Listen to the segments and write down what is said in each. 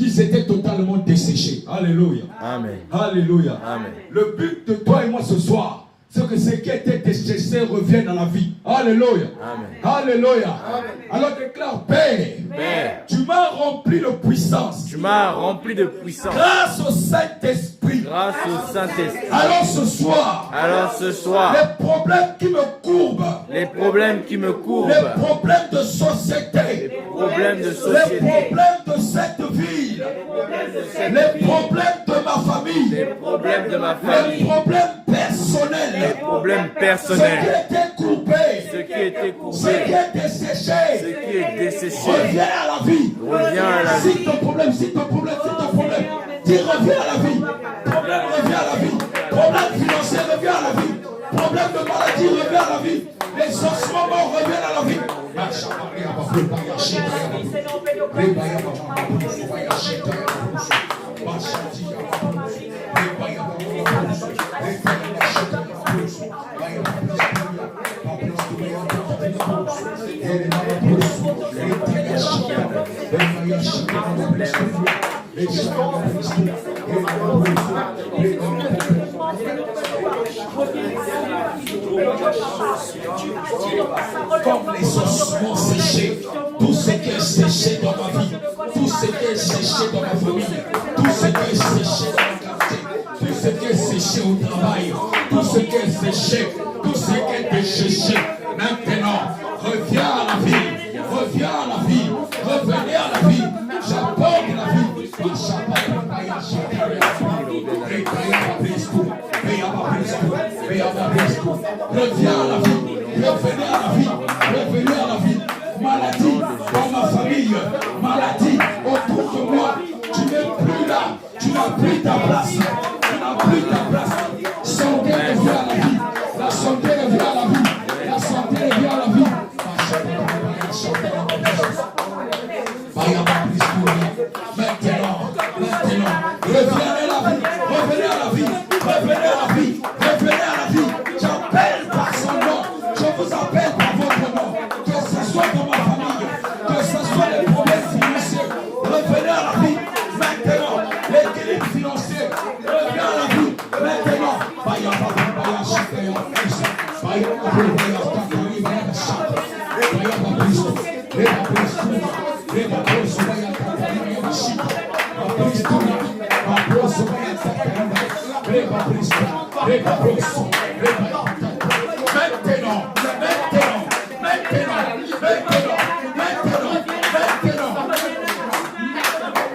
qu'ils étaient totalement desséchés. Alléluia. Amen. Alléluia. Amen. Le but de toi et moi ce soir, c'est que ce qui était desséché revienne dans la vie. Alléluia. Amen. Alléluia. Alors déclare, Père, Père, tu m'as rempli de puissance. tu m'as rempli de puissance. Grâce au Saint-Esprit. Grâce au Saint-Esprit. Alors ce soir, Les problèmes qui me courbent, les problèmes qui me courbent, les problèmes de société, les problèmes de les société, problèmes de cette ville, les problèmes de ma famille, les problèmes de ma les famille, problèmes personnels, les problèmes ce personnels, qui était coupé, ce qui était ce qui coupé, est desséché, ce qui est desséché, reviens à la vie. revient à la vie. Si ton problème, dis reviens à la vie. Problème, reviens à la vie. Problème financier, reviens à la vie. Problème de maladie, reviens à la vie. Les ossements morts reviennent à la vie. Comme les ossements séchés, tout ce qui est séché dans ma vie, tout ce qui est séché dans ma famille, tout ce qui est séché dans mon quartier, tout ce qui est séché au travail, tout ce qui est séché, tout ce qui est desséché, maintenant, reviens à la vie, reviens à la vie, revenez à la vie, j'apporte la vie. Reviens à la vie, revenez à la vie, revenez à la vie. Maladie dans ma famille, maladie autour de moi, tu n'es plus là, tu n'as plus ta place, tu n'as plus ta place. Santé revient à la vie, la santé revient à la vie, la santé revient à la vie. Maintenant, revenez à la vie, revenez à la vie, revenez à la vie, revenez à la vie. J'appelle par son nom, je vous appelle par votre nom, que ce soit dans ma famille, que ce soit les problèmes financiers, revenez à la vie. Maintenant, l'équilibre financier, revenez à la vie. Maintenant,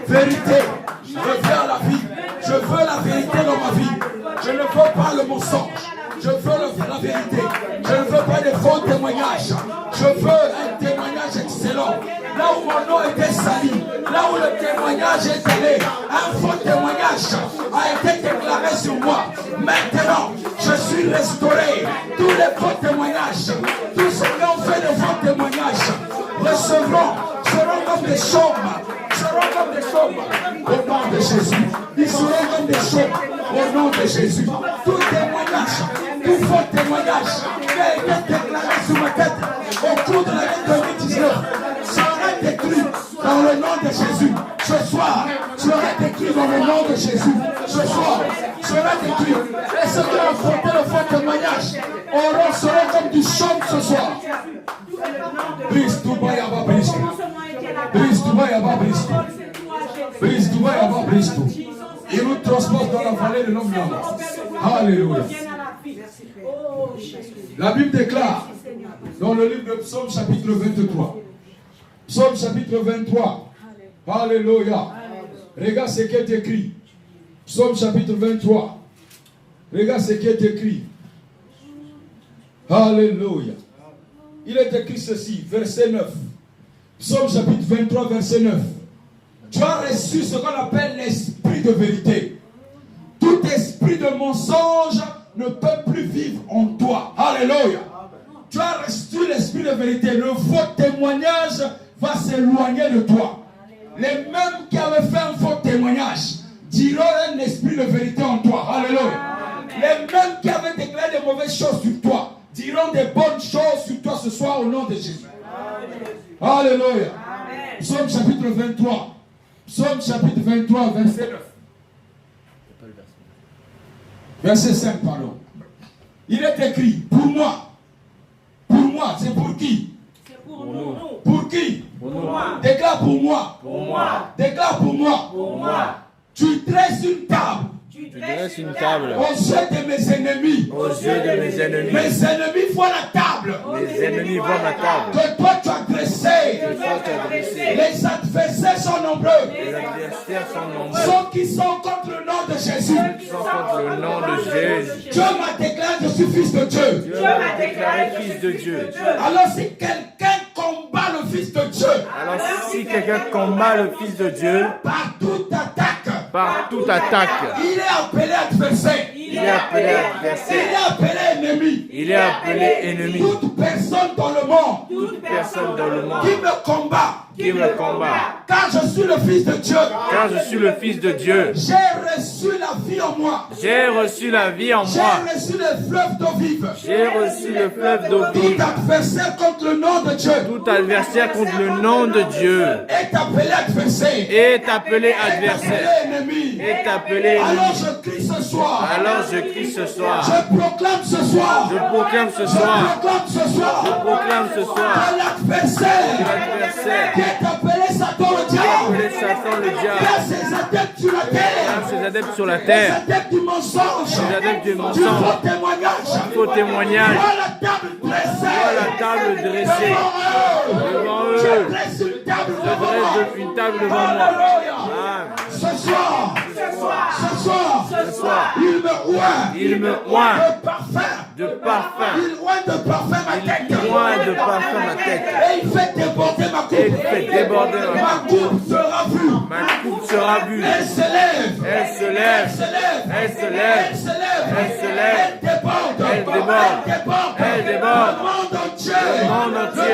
vérité, reviens à la vie. Je veux la vérité dans ma vie. Je ne veux pas le mensonge. Je veux la vérité. Je ne veux pas de faux témoignages. Je veux un témoignage excellent. Là où mon nom était sali, là où le témoignage est allé, un faux témoignage a été déclaré sur moi. Maintenant, je suis restauré. Tous les faux témoignages, tous ceux qui ont fait de faux témoignages, seront comme des chaumes. Seront comme des chaumes au nom de Jésus. Ils seront comme des chaumes au nom de Jésus. Tout témoignage, tout faux témoignage qui a été déclaré sur ma tête au cours de l'année 2019 sera détruit dans le nom de Jésus. Ce soir, sera détruit dans le nom de Jésus. Ce soir, sera détruit. Et ceux qui ont affronté le faux témoignage seront comme du chaume ce soir. Brise tout bas, yaba, brise tout. Brise tout bas, yaba, brise tout. Brise tout bas, yaba, brise tout. Il nous transporte dans la vallée de l'homme là. Alléluia. La Bible déclare dans le livre de Psaume chapitre 23. Psaume chapitre 23. Alléluia. Regarde ce qui est écrit. Psaume chapitre 23. Regarde ce qui est écrit. Alléluia. Il est écrit ceci, verset 9. Psaume chapitre 23, verset 9. Tu as reçu ce qu'on appelle l'esprit de vérité. Tout esprit de mensonge ne peut plus vivre en toi. Alléluia. Tu as reçu l'esprit de vérité. Le faux témoignage va s'éloigner de toi. Les mêmes qui avaient fait un faux témoignage diront un esprit de vérité en toi. Alléluia. Les mêmes qui avaient déclaré de mauvaises choses sur toi diront des bonnes choses sur toi ce soir au nom de Jésus. Alléluia. Psaume chapitre 23. Psaume chapitre 23, verset 9. Verset 5, pardon. Il est écrit, pour moi, c'est pour qui? C'est pour nous. Pour qui? Pour moi. Déclare pour moi. Pour moi. Déclare pour moi. Pour moi. Tu dresses une table Tu dresses une table aux yeux de mes ennemis. aux yeux de mes ennemis. Mes ennemis voient la table Mes ennemis voient ma table. que toi tu as dressée. Que toi tu as dressé. Les adversaires sont nombreux. Les adversaires sont nombreux. Ceux qui sont contre le nom de Jésus. Ils sont contre le nom de Jésus. Dieu m'a déclaré que je suis fils de Dieu. Dieu m'a déclaré fils de Dieu. Alors si quelqu'un combat le fils de Dieu, Alors si quelqu'un combat le fils de Dieu, par toute attaque, par toute attaque, il est appelé adversaire. il est appelé Il adversaire. est appelé ennemi. Il est appelé ennemi. Toute personne dans le monde Toute Personne dans le monde qui me combat, qui me combat. car je suis le fils de Dieu, Car je suis le fils de Dieu. j'ai reçu la vie en moi. J'ai reçu la vie en J'ai moi. reçu le fleuve d'eau vive. J'ai reçu le fleuve d'eau Tout vive. adversaire contre le nom de Dieu Tout adversaire contre le nom de Dieu est appelé adversaire. est appelé Est adversaire. appelé ennemi. Est appelé Alors ennemi. je crie ce soir. Alors je crie ce soir. Je proclame ce soir. Je proclame ce Je soir. proclame ce soir. Proclame ce soir. Que l'adversaire L'adversaire qui est appelé Satan le diable, appelé Satan le diable. qui a ses adeptes sur la terre, Ses adeptes sur la les terre. adeptes du mensonge, Les adeptes du du mensonge. faux témoignage, Faux témoignage. voit la table dressée Voit la table dressée devant eux. Je dresse une table Je devant moi. dresse une table devant moi. Alléluia. Amen. Ce soir, il me oint Il me oint de parfum. de parfum. Il oint de parfum ma tête. Oint de parfum ma tête. Et il fait déborder ma coupe. Et il fait déborder ma Ma coupe sera vue. Ma coupe sera vue. Elle s'élève. Elle se lève. Elle s'élève. Elle se lève. Elle s'élève. Elle se lève. Elle déborde. Elle déborde. Elle déborde. Elle déborde. Le monde entier. Le monde entier.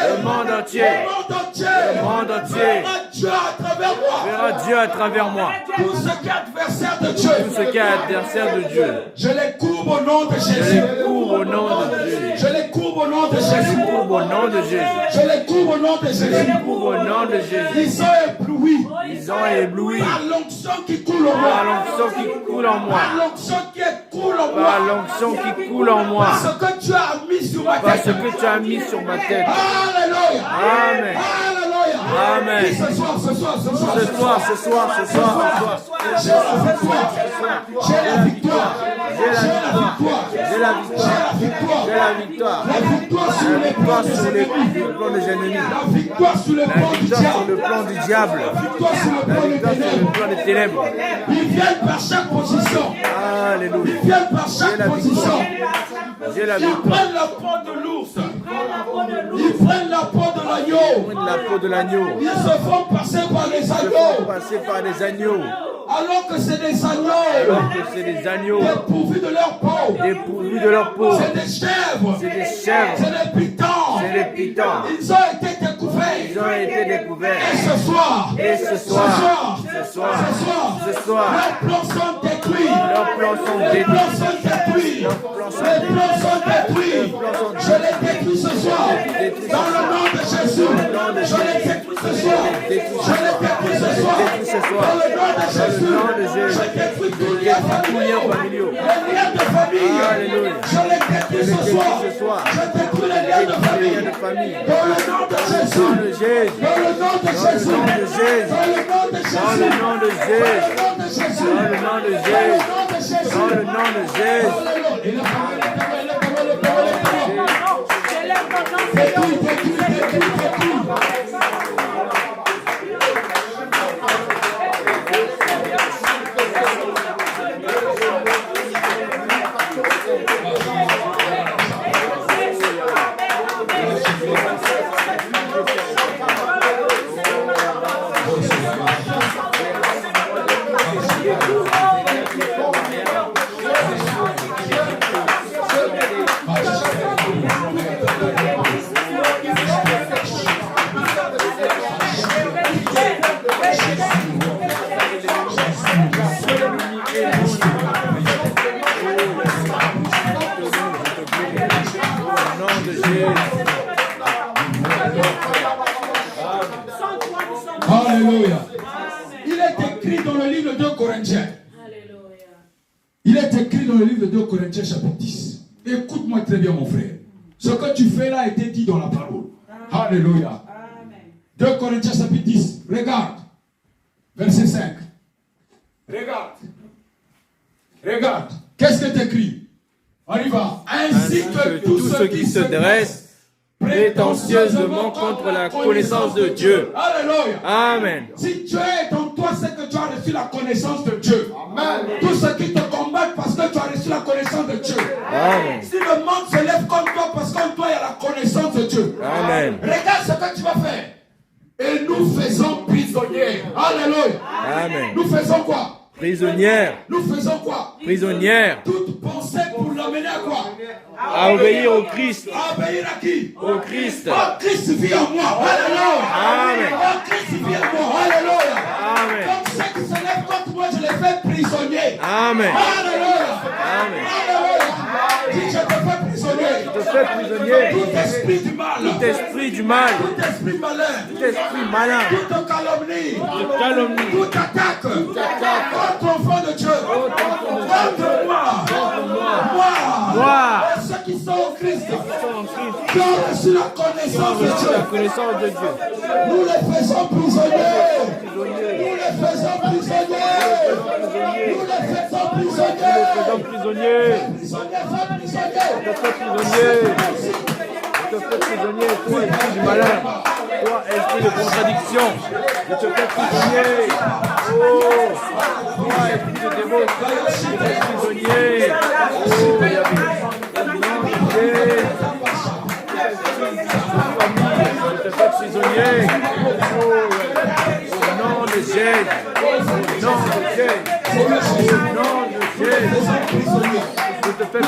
Le monde entier. Le monde entier. Le monde entier. Le monde entier. Verra Dieu à travers moi. Verra Dieu à travers moi. Tout ce qui est adversaire de Dieu. Tout ce qui est adversaire de Dieu. Je les courbe au nom de Je Jésus. les cours au nom de Jésus. Je les courbe au nom de Je Jésus. les cours au nom de Jésus. Je les courbe au nom de Je Jésus. les cours au nom de Jésus. Ils sont éblouis Ils ont ébloui par l'onction qui coule en par moi. l'onction qui coule en moi. Par l'onction qui coule en Par moi. l'onction qui coule en moi. Parce que tu as mis sur ma Parce tête. que tu as mis sur ma tête. Alléluia. Amen. Alléluia. Amen. Et ce soir. Ce soir, ce soir, ce soir. J'ai la victoire. J'ai la victoire. J'ai la victoire. J'ai la victoire. J'ai la victoire. La victoire sur les plans Victoire des sur les ennemis. plans des ennemis. La victoire sur le La plan du victoire sur diable. le plan du diable. La victoire sur le La plan des victoire sur le ténèbres. plan des ténèbres. Ils viennent par chaque position. Alléluia. Ils viennent par J'ai chaque la position. J'ai la Ils victoire. prennent la peau de l'ours. Ils prennent la peau de l'agneau. La peau de l'agneau. Ils se font passer par les Ils se font agneaux. passer par des agneaux. Alors que c'est des agneaux Alors que c'est des agneaux dépourvus de leur peau. dépourvus de leur peau. C'est des chèvres. C'est des chèvres. C'est des pitons. C'est des pitons. Ils ont été découverts. Ils ont été découverts. Et ce soir. Et ce soir, ce soir, ce soir, leurs plans sont détruits. leurs plans sont Les détruits. plans sont détruits. Les plans sont détruits. Je les détruis ce soir. Dans le nom de Jésus. Je les détruis ce soir. Je les détruis ce soir. Dans le nom de Jésus. Je détruis tous les liens familiaux. Les liens de famille. Alléluia. Je les détruis ce soir. Je détruis les liens de famille. Dans le nom de Jésus. Dans le Jésus. Dans le nom de Jésus. Dans le Jésus. Dans le nom de Jésus. Dans le nom de Jésus. Dans le nom de Jésus. Dans le nom de Jésus. Au nom de Jésus. Alléluia. dans le livre de 2 Corinthiens chapitre 10. Écoute-moi très bien mon frère. Ce que tu fais là a été dit dans la parole. Alléluia. 2 Corinthiens chapitre 10. Regarde. Verset 5. Regarde. Regarde. Qu'est-ce que tu écris? On y va. Ainsi que tous ceux qui se dressent prétentieusement contre la connaissance de Dieu. Alléluia. Amen. Si Dieu est en toi, c'est que tu as reçu la connaissance de Dieu. Amen. Tous ceux qui te combattent parce que tu as reçu la connaissance de Dieu. Amen. Si le monde se lève contre toi parce qu'en toi il y a la connaissance de Dieu. Amen. Regarde ce que tu vas faire. Et nous faisons prisonniers. Alléluia. Amen. Nous faisons quoi? Prisonnière. Nous faisons quoi? Prisonnière. Toute pensée pour l'amener à quoi? À obéir au Christ. À obéir à qui? Au Christ. Oh, Christ vit en moi. Alléluia. Amen. Oh, Christ vit en moi. Alléluia. Amen. Donc ceux qui se lèvent contre moi, je les fais prisonniers. Amen. Alléluia. Amen. Alléluia. Dis, je te fais prisonnier. Je te fais prisonnier. Tout esprit du mal. Tout esprit du mal. Tout esprit malin. Tout esprit malin. Toute calomnie. Toute calomnie. Toute attaque. Contre enfant de Dieu. Contre moi. Moi. Et ceux qui sont au Christ. Qui ont reçu la connaissance de La Dieu. connaissance de Dieu. Nous les faisons prisonniers. Nous les faisons prisonniers. Nous les faisons prisonniers. Faisons prisonnier. Je te fais prisonnier. Je te fais prisonnier. Toi, esprit du malin. Toi, esprit de contradiction. Je te fais prisonnier. Oh, toi, esprit de démon. Je te fais prisonnier. Oh, Yahweh. Je te fais prisonnier. Au nom de Jésus. Au nom de Jésus. Au nom de Jésus. Je te fais prisonnier. Je te fais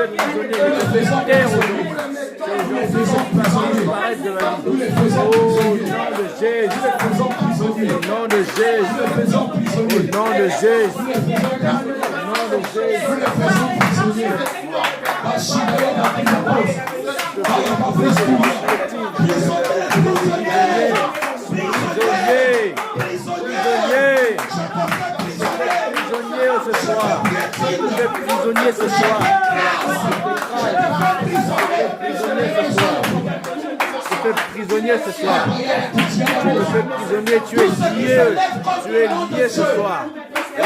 prisonnier. Je te fais taire aujourd'hui. Ces gens-ci vont paraître de la vie. Au nom de Jésus. Au nom de Jésus. Au nom de Jésus. Au nom de Jésus. Prisonnier. Prisonnier. Prisonnier ce soir. Je te fais prisonnier ce soir. Je te fais prisonnier ce soir. Je te fais prisonnier. Tu es lié. Tu es lié ce soir. Oh.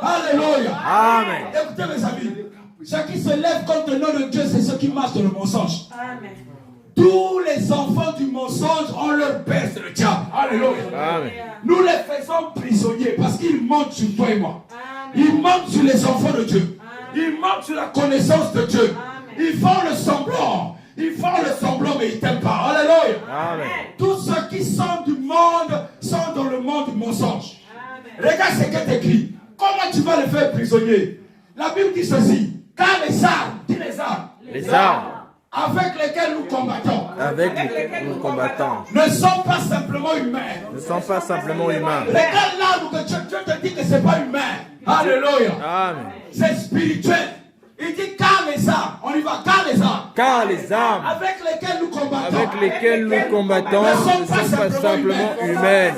Alléluia. Amen. Écoutez mes amis. Ceux qui se lèvent contre le nom de Dieu, c'est ceux qui marchent dans le mensonge. Amen. Tous les enfants du mensonge ont leur père, c'est le diable. Alléluia. Amen. Nous les faisons prisonniers parce qu'ils mentent sur toi et moi. Amen. Ils mentent sur les enfants de Dieu. Amen. Ils mentent sur la connaissance de Dieu. Amen. Ils font le semblant. Ils font le semblant, mais ils ne t'aiment pas. Alléluia. Amen. Tous ceux qui sont du monde sont dans le monde du mensonge. Amen. Regarde ce que tu écris. Comment tu vas les faire prisonniers? La Bible dit ceci. Car les armes, dis les armes. Les armes avec lesquelles nous combattons. Avec lesquelles nous combattons. Ne sont pas simplement humains. Ne sont pas simplement humains. Regarde l'arme que Dieu te dit que ce n'est pas humain. Alléluia. Amen. C'est spirituel. Il dit car les armes. On y va, car les armes. Car les armes avec lesquelles nous combattons. Avec lesquelles nous combattons ne sont pas simplement humaines.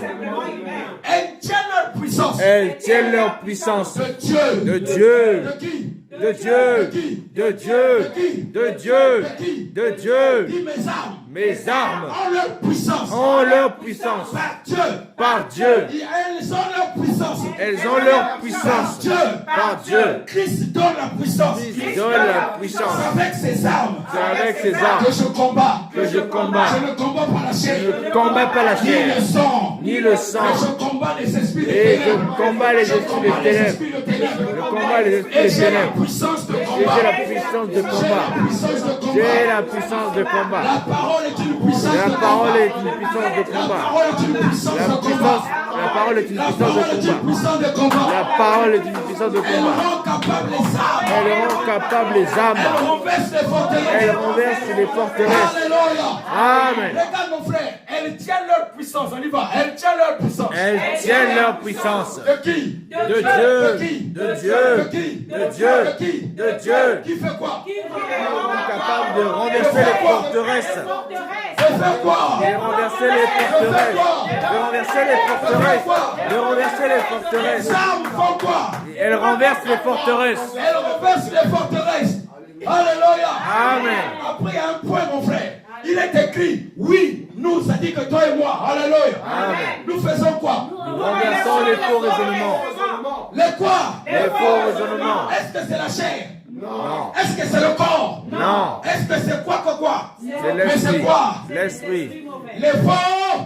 Elles tiennent leur puissance. Elles tiennent leur puissance. De Dieu. De Dieu. De qui? De Dieu. De Dieu. De Dieu. De Dieu. Dis mes armes. Mes armes ont leur puissance. Ont leur puissance. Par Dieu. Par Dieu. Elles ont leur puissance. Elles ont leur puissance. Par Dieu. Par Dieu. Christ donne la puissance. Christ donne la puissance. C'est avec ses armes. C'est avec ses armes que je combats. Que je combats. Je ne combats pas la chair. Je ne combats pas la chair. Ni le sang. Ni le sang. Mais je combats les esprits de Et ténèbres. je combats les esprits de ténèbres. Je combats les esprits de ténèbres. Et j'ai la puissance de combat. J'ai la puissance de combat. La parole est une puissance. La parole est une puissance de combat. La parole est une puissance de combat. La parole est une puissance de combat. Elle rend capable les âmes. Elle renverse les forteresses. Amen. Regarde mon frère, elles tiennent leur puissance. On y va. Elles tiennent leur puissance. Elles tiennent leur puissance. De qui? De Dieu. De Dieu. De qui? De Dieu. De Dieu. Qui fait quoi? Qui est capable de renverser les forteresses. fais quoi? De renverser les forteresses. De renverser les forteresses. De renverser les forteresses. Les armes font quoi? Elle renverse les forteresses. Elle renverse les forteresses. Alléluia. Amen. Après, il y a un point, mon frère. Il est écrit, oui, nous, ça dit que toi et moi. Alléluia. Amen. Nous faisons quoi? Nous renversons les faux raisonnements. Les quoi? Les faux raisonnements. Est-ce que c'est la chair? Non. Est-ce que c'est le corps? Non. Est-ce que c'est quoi? C'est Mais c'est l'esprit. quoi? L'esprit. Les faux.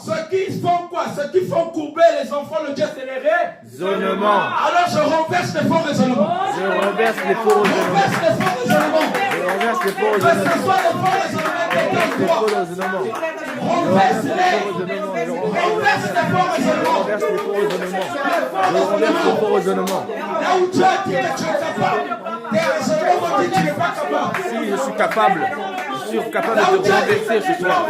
Ceux qui font quoi? Ceux qui font courber les enfants, le Dieu c'est les Raisonnement. Alors je renverse les faux raisonnements. Je renverse les faux Je raisonnements. renverse les faux raisonnements. Je renverse les faux Que ce raisonnements. soit les faux raisonnements qui Les étaient faux toi. raisonnements. Renverse-les. Je Renverse les faux raisonnements. renverse les faux raisonnements. Je renverse les faux raisonnements. Là où Dieu dit que tu es capable, tes raisonnements vont dire que tu n'es pas capable. Si je suis capable de te renverser ce soir.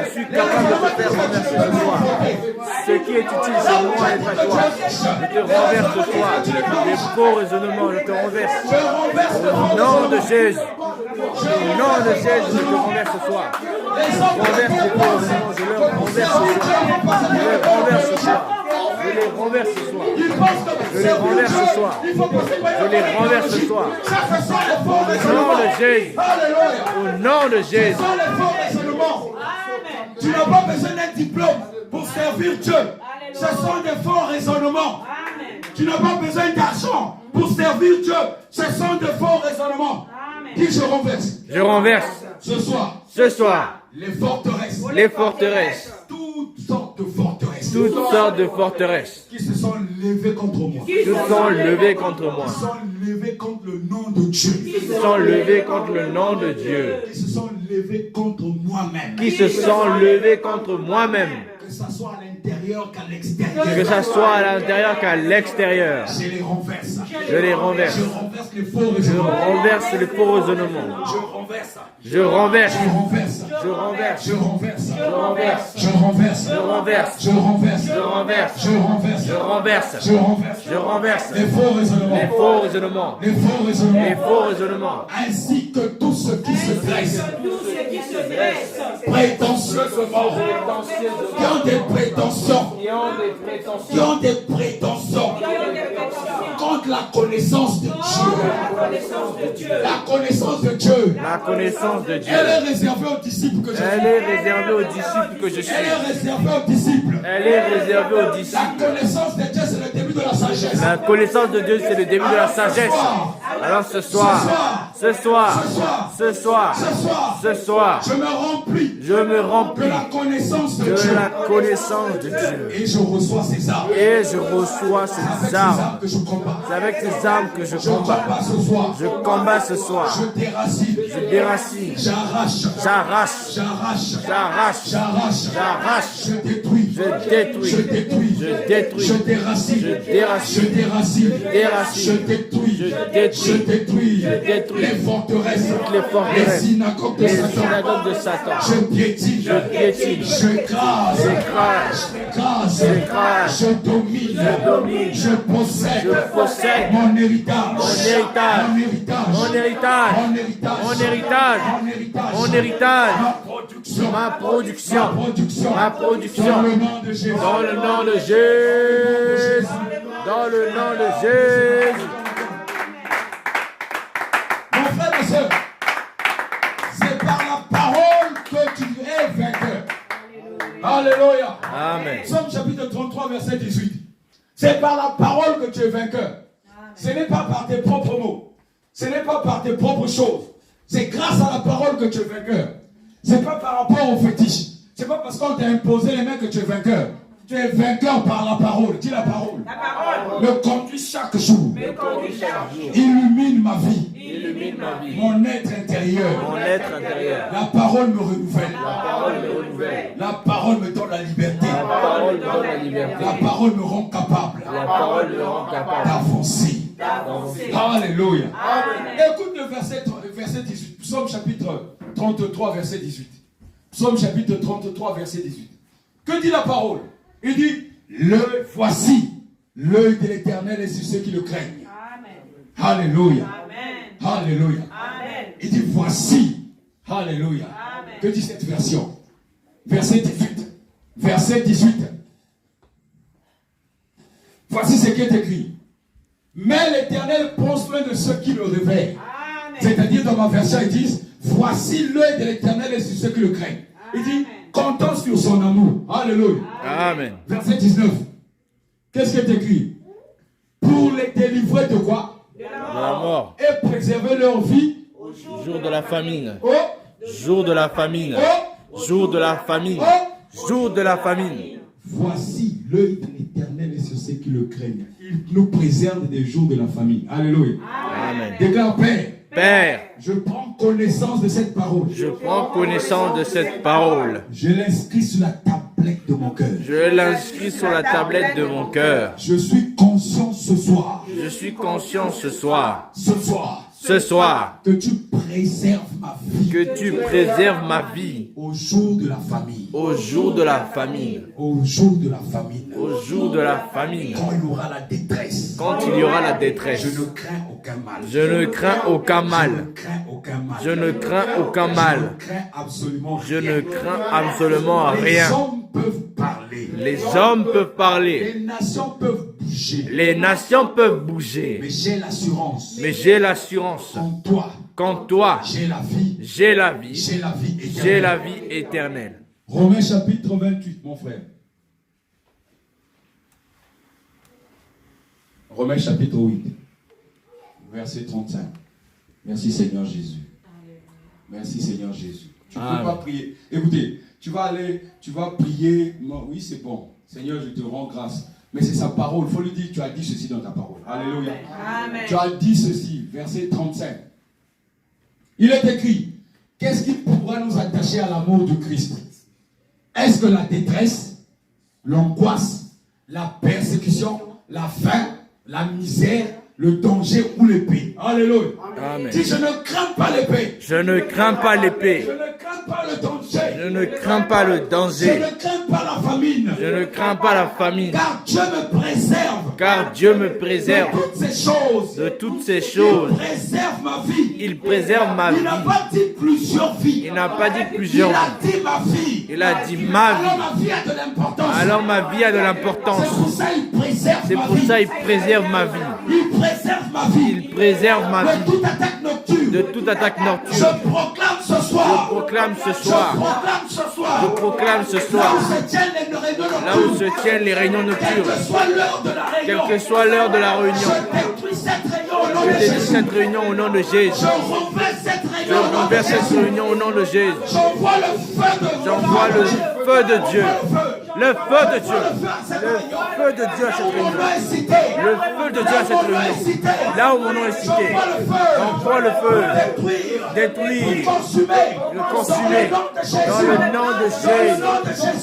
Je suis capable de te faire renverser ce soir. Ce qui est utile sur moi est à toi. Je te renverse ce soir. Les faux raisonnements, je te renverse. Je renverse les faux Au nom de raisonnements. Jésus. Au nom de Jésus, je te renverse ce soir. Les Je hommes renverse les faux raisonnements. Je leur renverse ce soir. Je les renverse ce soir. Je les renverse ce soir. ils pensent que Je les renverse ce soir. il faut passer par Je les renverse ce soir. Ça, ce sont les faux Au nom raisonnements. de Jésus. Alléluia. Au nom de Ce Jésus. sont les faux raisonnements. Tu n'as pas besoin d'un diplôme pour servir Dieu. Ce sont des faux raisonnements. Tu n'as pas besoin d'argent pour servir Dieu. Ce sont des faux raisonnements. Qui je renverse Je renverse ce soir ce soir les forteresses. les forteresses. Toutes sortes de forteresses. Toutes sortes de forteresses Qui se sont levées contre moi. qui sont levées contre moi. Qui sont levées contre le nom de Dieu. Qui sont levées contre le nom de Dieu. Qui se sont levées contre moi-même. Qui se sont levées contre moi-même. Que ça soit à l'intérieur qu'à l'extérieur. Que ça soit à l'intérieur qu'à l'extérieur. Je les renverse. Je les renverse. Je renverse les faux Je raisonnements. renverse les faux raisonnements. Je renverse. Je renverse. Je renverse. Je renverse. Je renverse. Je renverse. Je renverse. Je renverse. Je renverse. Je renverse. Je renverse. Je renverse. Je renverse. Je renverse. Les faux raisonnements. Les faux raisonnements. Les faux Les raisonnements. faux raisonnements. Ainsi que tout ce qui se dresse. Tout ce qui se dresse. Prétentieusement. Qui ont des prétentions. Qui ont des prétentions. Contre la connaissance de Dieu. La connaissance de Dieu. La connaissance de Dieu. Elle est réservée aux disciples que je suis. Elle est réservée aux disciples que je suis. Elle est réservée aux disciples. Elle est réservée aux La disciples. connaissance de Dieu, c'est le début de la sagesse. La connaissance de Dieu, c'est le début de la sagesse. Alors ce soir, ce soir, ce soir, ce soir, je me remplis je me de remplis la connaissance de de Dieu. la connaissance de Dieu. Et je reçois ces armes. Et je reçois Avec ces ces armes. armes que je combats. C'est avec ces armes que je Je combats. combats ce soir. Je combats ce soir. Je déracine. Je déracine. J'arrache. J'arrache. J'arrache. J'arrache. J'arrache. J'arrache. Je détruis. Je détruis. Je détruis. Je détruis. Je déracine. Je déracine. Je déracine. Je déracine. Je détruis. Je détruis. Je détruis. Je détruis. Les forteresses. Toutes les forteresses. Les synagogues de Les Satan. synagogues de Satan. Je piétine. Je piétine. J'écrase. J'écrase. J'écrase. J'écrase. Je domine. Je domine. Je possède. Je possède. Mon héritage. Mon héritage. Mon héritage. Mon héritage. Mon héritage. Mon héritage. Mon héritage. Mon héritage. Ma production. Ma production. Ma production. Ma production. Dans le nom de Jésus. Dans le nom de Jésus. Dans le nom de Jésus. Mon frère et soeur, c'est par la parole que tu es vainqueur. Alléluia. Amen. Psaume chapitre 33, verset 18. C'est par la parole que tu es vainqueur. Ce n'est pas par tes propres mots. Ce n'est pas par tes propres choses. C'est grâce à la parole que tu es vainqueur. Ce n'est pas par rapport au fétiche. Ce n'est pas parce qu'on t'a imposé les mains que tu es vainqueur. Tu es vainqueur par la parole. Dis la parole. La parole Me conduis chaque jour. me conduit chaque jour. Illumine ma vie. Illumine ma vie. Mon être intérieur. Mon être intérieur. La parole me renouvelle. La parole me renouvelle. La parole me donne la liberté. La parole me donne la liberté. La parole me rend capable La parole me rend capable d'avancer. D'avancer. Alléluia. Amen. Écoute le verset 18. Psaume chapitre 33, verset 18. Psaume chapitre 33, verset 18. Que dit la parole? Il dit, voici, l'œil de l'Éternel est sur ceux qui le craignent. Amen. Alléluia. Amen. Alléluia. Amen. Il dit, voici, Alléluia. Que dit cette version? Verset 18. Verset 18. Voici ce qui est écrit. Mais l'Éternel prend soin de ceux qui le réveillent. C'est-à-dire dans ma version, ils disent, voici l'œil de l'Éternel est sur ceux qui le craignent. Il dit, comptons sur son amour. Alléluia. Amen. Verset 19. Qu'est-ce qui est écrit? Pour les délivrer de quoi? De la mort. Et préserver leur vie. Jour de la famine. Oh, Jour de la famine. oh, Jour de la famine. oh. Jour de la famine. Voici l'œil de l'Éternel est sur ceux qui le craignent. Il nous préserve des jours de la famille. Alléluia. Amen. Déclare, Père, Père, je prends connaissance de cette parole. je prends connaissance de cette parole. Je l'inscris sur la tablette de mon cœur. Je l'inscris sur la tablette de mon cœur. Je suis conscient ce soir. Je suis conscient ce soir. Ce soir. Que tu préserves ma vie. Que tu préserves ma vie. Au jour de la famine. Au jour de la famine. Au jour de la famine. Au jour de la famine. Quand il y aura la détresse. Quand il y aura la détresse. Je ne crains aucun mal. Je ne crains aucun mal. Je ne crains aucun mal. Je ne crains absolument rien. Les hommes peuvent parler. Les hommes peuvent parler. Les nations peuvent bouger. Les nations peuvent bouger. Mais j'ai l'assurance. Mais j'ai l'assurance. Qu'en toi, j'ai la vie. J'ai la vie. J'ai la vie éternelle. J'ai la vie éternelle. Romains chapitre 28, mon frère. Romains chapitre 8, verset 35. Merci Seigneur Jésus. Merci Seigneur Jésus. Tu ne peux pas prier. Écoutez, tu vas prier. Oui, c'est bon. Seigneur, je te rends grâce. Mais c'est sa parole. Il faut lui dire, tu as dit ceci dans ta parole. Alléluia. Amen. Tu as dit ceci, verset 35. Il est écrit, qu'est-ce qui pourra nous attacher à l'amour du Christ? Est-ce que la détresse, l'angoisse, la persécution, la faim, la misère, le danger ou l'épée? Alléluia. Amen. Dis, je ne crains pas l'épée. Je ne crains pas l'épée. Je ne crains pas le danger. Je ne crains pas le Je danger. ne crains pas la famine. Je ne crains pas la famine. Car Dieu me préserve. Car Dieu me préserve de toutes ces choses. de toutes ces choses. Il préserve ma vie. Il préserve ma vie. Il n'a pas dit plusieurs vies. Il n'a pas dit plusieurs Il a vies. dit ma vie. Il a dit ma Alors vie. ma vie a de l'importance. Alors ma vie a de l'importance. C'est pour ça qu'il préserve C'est ma pour vie. ça qu'il préserve ma vie. Il préserve ma vie. Il préserve ma De vie toute attaque nocturne. de toute attaque nocturne. Je proclame ce soir. Je proclame ce Je soir. proclame ce soir. Je proclame ce Là soir. où se tiennent les réunions nocturnes. Là où se tiennent les réunions Quelle nocturnes. que soit l'heure de la réunion. Quelle que soit l'heure de la réunion. Je détruis cette réunion au nom de Je détruis Jésus. cette réunion au nom de Jésus. Je renverse cette Je réunion au nom de renverse cette Jésus. réunion au nom de Jésus. J'envoie le feu de Dieu. J'envoie le feu de Dieu. Le feu de Dieu. Le Le feu de Dieu à cette Mon nom réunion. est cité. Le feu de Dieu à cette réunion. Là où mon nom est cité. J'envoie le feu. Détruire. Consumer. Dans le nom de Jésus.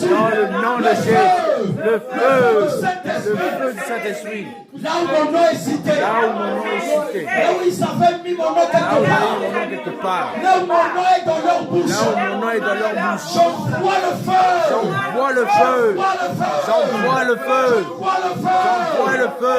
Dans le nom de Jésus. Le feu du Saint-Esprit. Là où mon nom est cité. Là où mon nom est cité. Là où ils avaient mis mon nom Là où quelque mon part. nom quelque part. Là où mon nom est dans leur bouche. Là où mon nom est dans leur bouche. J'envoie le feu. J'envoie le feu. J'envoie le feu. J'envoie le feu.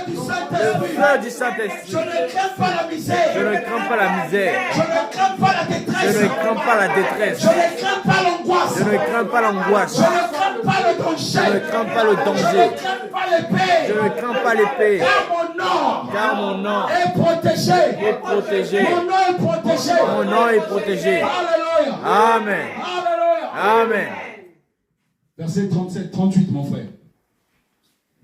Du Le Saint-Esprit. feu du Saint-Esprit. Je ne crains pas la misère. Je ne crains pas la misère. Je ne crains pas la détresse. Je ne crains pas la détresse. Je ne crains pas l'angoisse. Je ne crains pas l'angoisse. Je ne crains pas le danger. Je ne crains pas le Je danger. ne crains pas l'épée. Je ne crains pas l'épée. Car mon nom Car mon nom est protégé. est protégé. Mon nom est protégé. Mon nom est protégé. Alléluia. Amen. Alléluia. Amen. Verset 37, 38, mon frère.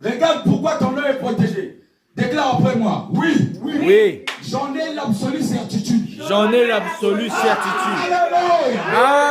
Regarde pourquoi ton nom est protégé. Déclare après moi. Oui. Oui, J'en ai l'absolue certitude. j'en ai l'absolue certitude. Alléluia.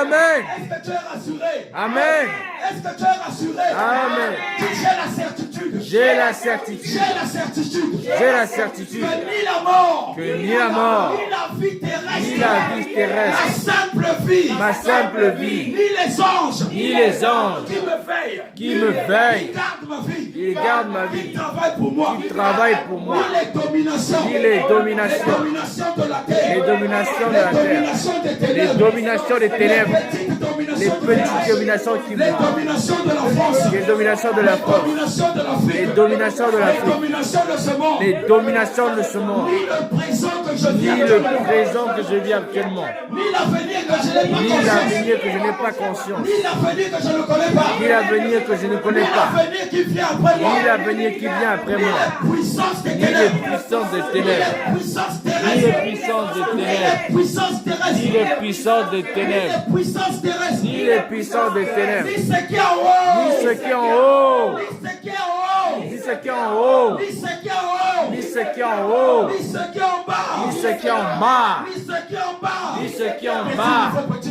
Amen. Est-ce que tu es rassuré? Amen. Est-ce que tu es rassuré? Amen. J'ai la certitude. J'ai la certitude. J'ai la certitude. J'ai la certitude Que ni la mort. que ni la mort, Ni la vie terrestre. ni la vie terrestre, Ma simple vie. ma simple vie, Ni les anges. ni les anges Qui me veillent. qui me veillent, Ils gardent ma vie. ils gardent ma vie, Ils travaillent pour moi. ils travaillent pour moi, Ni les dominations. ni les dominations, Les dominations de la terre. les dominations de la terre, dominations des les ténèbres. dominations des ténèbres, Petites les dominations petites dominations qui les montent, dominations de la France, les dominations de la les France, dominations de l'Afrique, les dominations de les l'Afrique, dominations de ce monde, les dominations de ce monde, ni le présent que je ni vis le actuellement, présent que je vis actuellement, ni l'avenir que je n'ai pas ni conscience, l'avenir que je n'ai pas conscience, ni l'avenir que je ne connais pas, ni l'avenir que je ne ni connais pas, l'avenir qui vient après moi, ni l'avenir qui vient après ni moi, les puissances des ni les ténèbres, puissances des ni ténèbres, les puissances ni les terrestres, puissances des ni ténèbres, les puissances ni terrestres, les puissances des ni ténèbres, les puissances terrestres, ni les puissances des ténèbres, ni ce qui est en haut, ni ce qui est en haut, ni ce qui est en haut, ni ce qui est en haut, ni ce qui est en haut, ni ce qui est en haut, ni ce qui est en bas, ni ce qui est en bas, ni ce qui est en bas, ni ce qui est en bas. Petit,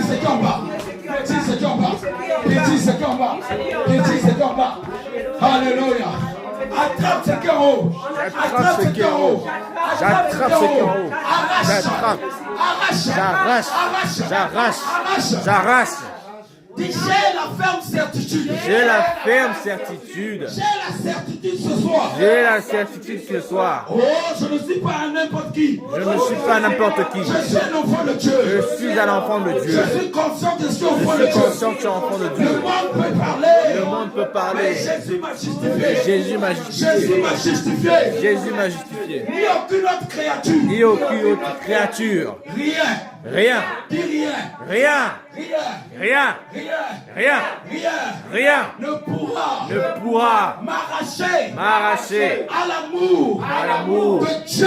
ce qui est en bas, petit, ce qui est en bas, petit, ce qui est en bas, petit, ce qui est en bas. Alléluia. Attrape ce qui est en haut. J'attrape ce qui est en haut. J'attrape ce qui est en haut. J'attrape. J'arrache. J'arrache. J'arrache. Dis, j'ai la ferme certitude. J'ai la ferme certitude. J'ai la certitude ce soir. J'ai la certitude ce soir. Oh, je ne suis pas un n'importe qui. Je ne suis pas n'importe qui. Je suis un enfant de Dieu. Je suis un enfant de Dieu. Je suis conscient que je suis enfant Je de suis Dieu. conscient que je suis enfant de Le Dieu. monde peut parler. Le monde peut Mais parler. Jésus m'a justifié. Jésus m'a Jésus justifié. m'a justifié. Jésus m'a justifié. Ni aucune autre créature. Ni aucune autre créature. Rien. Rien. Dis rien. Rien. Rien. Rien. Rien. Rien. Rien. Rien Ne pourra ne pourra m'arracher m'arracher à l'amour. à l'amour de Dieu.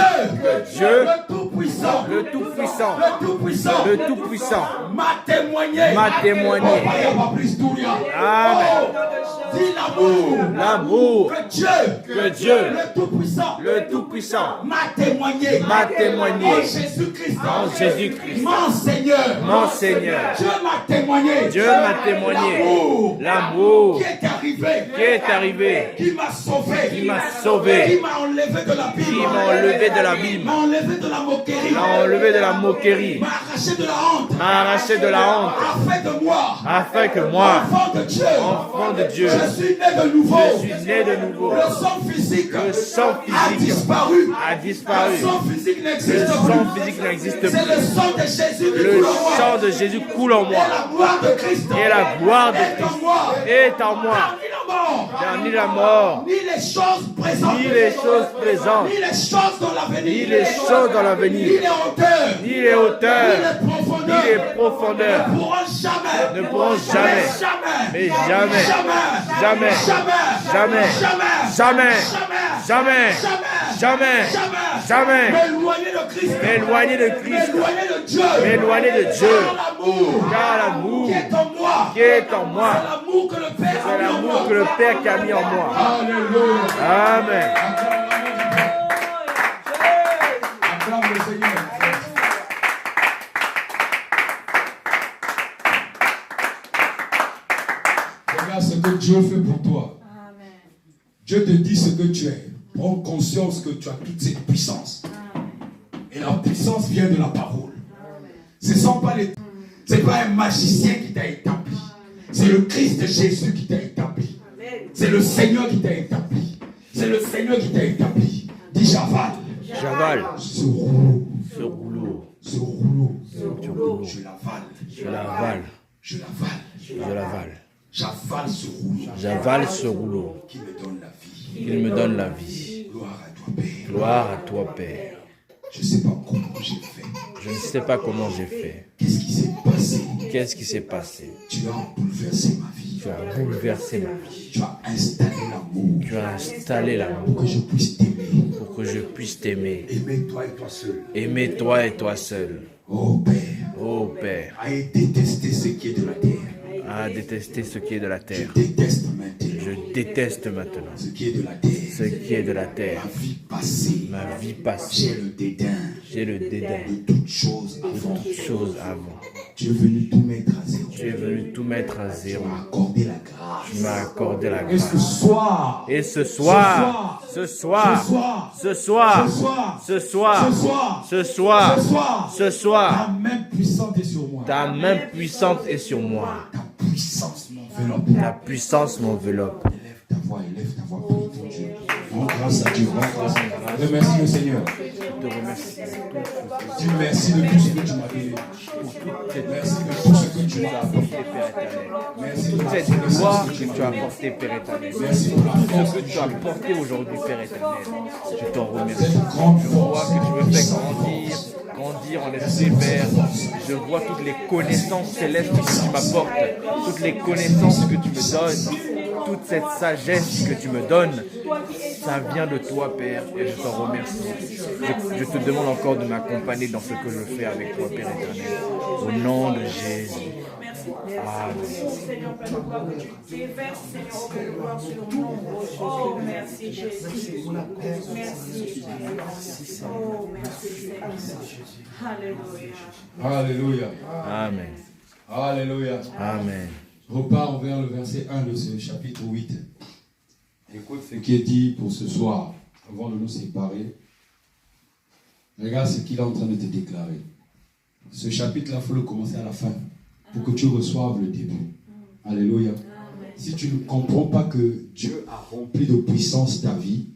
Dieu, Le Tout-Puissant. le Tout-Puissant, Le Tout-Puissant. le Tout-Puissant, M'a témoigné. m'a témoigné. Oh, vaya pas plus Touria. Amen. Oh, dis l'amour. L'amour Que Dieu. Le Tout-Puissant. le Tout-Puissant, M'a témoigné. m'a témoigné. En Jésus-Christ. En Jésus-Christ, Mon Seigneur. mon Seigneur. Dieu m'a témoigné. Dieu m'a témoigné. L'amour. L'amour Qui est arrivé. qui est arrivé, Qui m'a sauvé. qui m'a sauvé, Qui m'a enlevé de l'abîme. qui m'a enlevé de l'abîme, M'a enlevé de la moquerie. m'a enlevé de la moquerie, M'a arraché de la honte. m'a arraché de la honte, A fait de moi. afin que moi, Enfant de Dieu. enfant de Dieu, Je suis né de nouveau. je suis né de nouveau. Le sang physique. Le sang A physique disparu. a disparu. Le sang physique Le n'existe sang plus. physique n'existe C'est plus. le sang de Jésus qui Le coule en moi. sang de Jésus coule en Et moi. la gloire de Christ Et la gloire de est en Christ moi. est en moi. Ni la mort. Car ni la mort, Ni les choses présentes. ni les choses présentes, Ni les choses dans l'avenir. ni les choses dans Ni l'avenir, les hauteurs. ni les hauteurs, Ni les profondeurs. ni les profondeurs Ne pourront jamais. ne pourront jamais, mais jamais, jamais, jamais, jamais, jamais, jamais, jamais M'éloigner de Christ. m'éloigner de Christ, M'éloigner de Dieu. m'éloigner de Dieu, Car l'amour car l'amour qui est en moi. qui est en moi, C'est l'amour que le Père c'est a mis en l'amour moi. que le Père qui a mis en moi. Alléluia. Amen. Acclame le Seigneur. Regarde ce que Dieu fait pour toi. Dieu te dit ce que tu es. Prends conscience que tu as toute cette puissance. Et la puissance vient de la parole. Ce sont pas les... C'est pas un magicien qui t'a établi. C'est le Christ Jésus qui t'a établi. C'est le Seigneur qui t'a établi. C'est le Seigneur qui t'a établi. Dis j'avale. J'avale Ce rouleau. ce rouleau, Ce rouleau. ce rouleau, Je l'avale. je l'avale, Je l'avale. je l'avale. J'avale ce rouleau. J'avale ce rouleau Qui me donne la vie. qu'il me donne la vie. Gloire à toi, Père. Gloire à toi, Père. Je ne sais pas comment j'ai fait. Je ne sais pas comment j'ai fait. Qu'est-ce qui s'est passé? Qu'est-ce qui s'est passé? Tu as bouleversé ma vie. Tu as bouleversé ma vie. Tu as installé l'amour. Tu as installé Pour l'amour que je puisse t'aimer. pour que je puisse t'aimer. Aimer toi et toi seul. Aimer toi et toi seul. Oh Père. Oh Père, À détester ce qui est de la terre. à détester ce qui est de la Je terre. déteste maintenant Je déteste maintenant ce qui est de la terre. ce qui est de la terre. Ma vie passée. Ma vie J'ai passée, le dédain j'ai le dédain de toutes choses de avant. toutes choses avant. Tu es venu tout mettre à zéro. Tu es venu tout mettre à Tu zéro. m'as accordé la grâce. Tu m'as accordé la Et ce grâce. soir, Et ce soir, ce soir, ce soir, ce soir, ce soir, ce ta soir, main puissante est sur moi. ta main puissante est sur moi. Ta puissance m'enveloppe. Ta puissance m'enveloppe. Élève ta voix, prie ton Dieu. Rends grâce à Dieu, rends grâce à Dieu. Remercie le Seigneur. te remercie Dis merci de tout ce que tu m'as donné. Merci de tout ce que tu tu m'as as apporté. apporté, Père éternel. Merci Toute pour la cette connaissance gloire que que tu m'as tu as donnée. apportée, Père éternel. Merci pour la Tout force ce que que tu tu as as apporté. apporté aujourd'hui, Père éternel. Je t'en remercie. Cette grande Je vois force. que tu me fais puissante grandir, force. grandir en esprit, Père. Je vois toutes les connaissances célestes que tu m'apportes, toutes les connaissances que tu me donnes, toute cette sagesse que tu me donnes. Ça vient de toi, Père, et je t'en remercie. Je te demande encore de m'accompagner dans ce que je fais avec toi, Père éternel. Au nom de Jésus. Amen. Seigneur, Père de gloire, que tu déverses, Seigneur, oh Père de gloire, sur nous. Oh, merci Jésus. Merci. Oh, merci Seigneur. Alléluia. Alléluia. Amen. Alléluia. Amen. Repars vers le verset 1 de ce chapitre 8. Écoute ce qui est dit pour ce soir, avant de nous séparer. Regarde ce qu'il est en train de te déclarer. Ce chapitre-là, il faut le commencer à la fin, pour que tu reçoives le début. Alléluia. Si tu ne comprends pas que Dieu a rempli de puissance ta vie,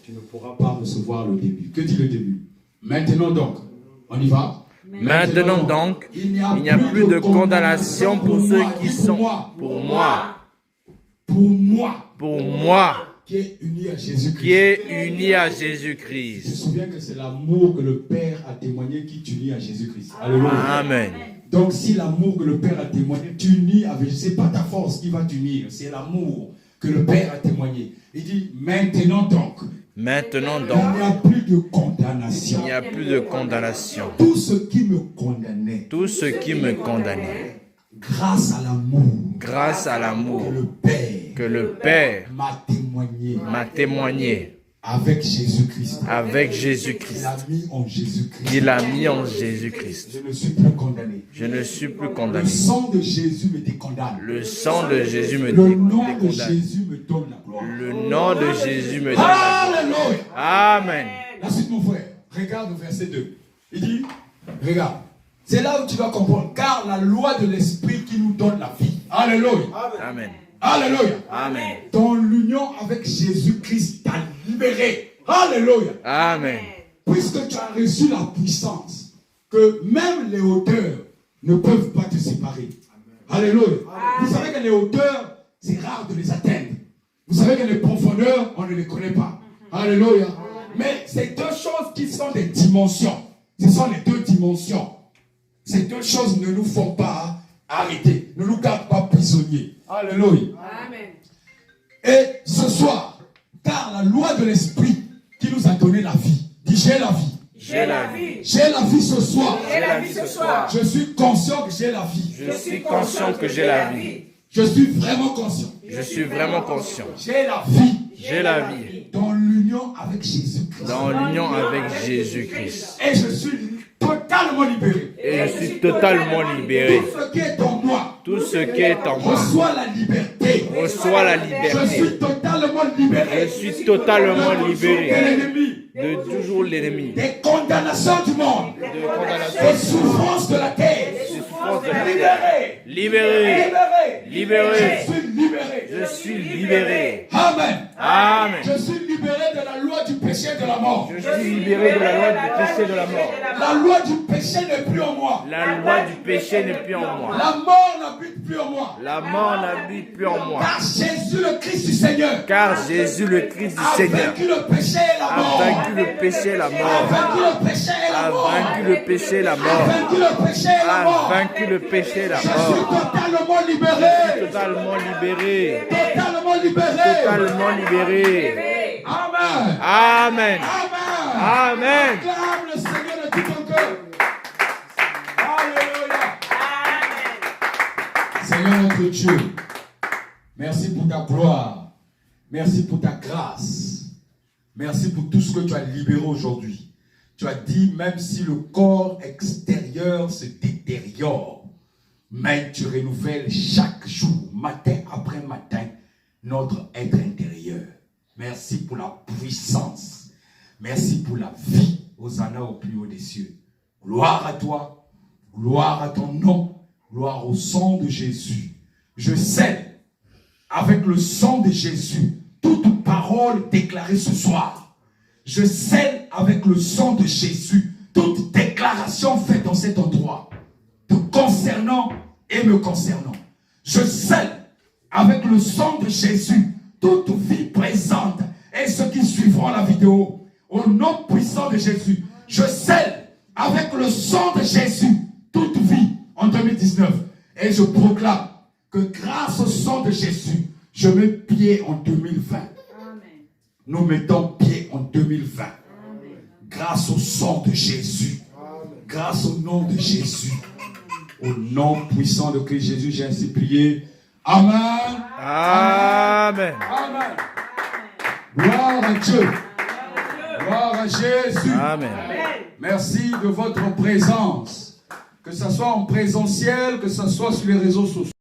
tu ne pourras pas recevoir le début. Que dit le début? Maintenant donc, on y va? Maintenant donc, il n'y a plus de condamnation pour ceux qui sont pour moi, qui est uni à Jésus-Christ. qui est uni à Je me Jésus-Christ. souviens que c'est l'amour que le Père a témoigné qui t'unit à Jésus-Christ. Alléluia. Amen. Donc si l'amour que le Père a témoigné t'unit avec, c'est pas ta force qui va t'unir, c'est l'amour que le Père a témoigné. Il dit maintenant donc, Maintenant il donc, n'y a plus de condamnation. il n'y a plus de condamnation. Tout ce qui me condamnait, Tout ce qui me condamnait, grâce à l'amour grâce à l'amour que le Père m'a témoigné avec Jésus-Christ, il a mis en Jésus-Christ. il a mis en Jésus-Christ. Je ne suis plus condamné. Je ne suis plus Le condamné. sang de Jésus me décondamne. Le sang de Jésus me Le nom de décondamne. Jésus me donne la gloire. Le nom de Jésus me donne la gloire. Alléluia. Amen. La suite, mon frère, regarde le verset 2. Il dit, regarde, c'est là où tu vas comprendre, car la loi de l'esprit qui nous donne la vie. Alléluia. Amen. Alléluia. Amen. Dans l'union avec Jésus-Christ, t'a libéré. Alléluia. Amen. Puisque tu as reçu la puissance, que même les hauteurs ne peuvent pas te séparer. Alléluia. Vous savez que les hauteurs, c'est rare de les atteindre. Vous savez que les profondeurs, on ne les connaît pas. Alléluia. Mais ces deux choses qui sont des dimensions, ce sont les deux dimensions. Ces deux choses ne nous font pas arrêter, ne nous gardent pas prisonniers. Alléluia. Amen. Et ce soir, car la loi de l'esprit qui nous a donné la vie, dit j'ai la vie. J'ai la vie. J'ai la vie ce soir. J'ai la vie ce soir. Je suis conscient que j'ai la vie. Je suis conscient que j'ai la vie. Je suis vraiment conscient. Je suis vraiment conscient. J'ai la vie J'ai la vie dans l'union avec Jésus-Christ. dans l'union avec Jésus-Christ. Et je suis totalement libéré. Et je suis totalement libéré. Tout ce qui est en moi Tout ce qui est en moi reçoit la liberté. reçoit la Je liberté. suis totalement libéré. Je suis totalement de libéré l'ennemi, de toujours l'ennemi, des condamnations du monde, de des condamnation, souffrances de la terre. des souffrances de la terre. Libéré. Libéré, libéré. Je suis libéré. Je suis libéré. Amen. Amen. Je suis libéré de la loi du péché et de la mort. Je suis libéré de la loi du péché et de la mort. La loi du péché n'est plus en moi. La loi du péché n'est plus en moi. La mort n'habite plus en moi. La mort n'habite plus en moi. Car Jésus le Christ du Seigneur Car Jésus, le Christ du a Seigneur, vaincu le péché et la a mort. vaincu le péché et la A mort. vaincu le péché et la A mort. vaincu le péché et la A mort. vaincu le péché et la A mort. vaincu le péché et la Je suis mort. totalement libéré. Totalement libéré. Totalement libéré. Totalement libéré. Amen. Amen. Amen. Amen. Acclame le Seigneur de tout ton cœur. Alléluia. Seigneur notre Dieu, merci pour ta gloire. Merci pour ta grâce. Merci pour tout ce que tu as libéré aujourd'hui. Tu as dit, même si le corps extérieur se détériore, mais tu renouvelles chaque jour, matin après matin, notre être intérieur. Merci pour la puissance. Merci pour la vie. Hosanna au plus haut des cieux. Gloire à toi. Gloire à ton nom. Gloire au sang de Jésus. Je scelle avec le sang de Jésus toute parole déclarée ce soir. Je scelle avec le sang de Jésus toute déclaration faite dans cet endroit, te concernant et me concernant. Je scelle avec le sang de Jésus toute vie présente et ceux qui suivront la vidéo. Au nom puissant de Jésus, je scelle avec le sang de Jésus toute vie en 2019. Et je proclame que grâce au sang de Jésus, je mets pied en 2020. Amen. Nous mettons pied en 2020. Amen. Grâce au sang de Jésus. Grâce au nom de Jésus. Au nom puissant de Christ Jésus, j'ai ainsi prié. Amen. Amen. Amen. Gloire à Dieu. Gloire à Jésus. Amen. Merci de votre présence. Que ce soit en présentiel, que ce soit sur les réseaux sociaux.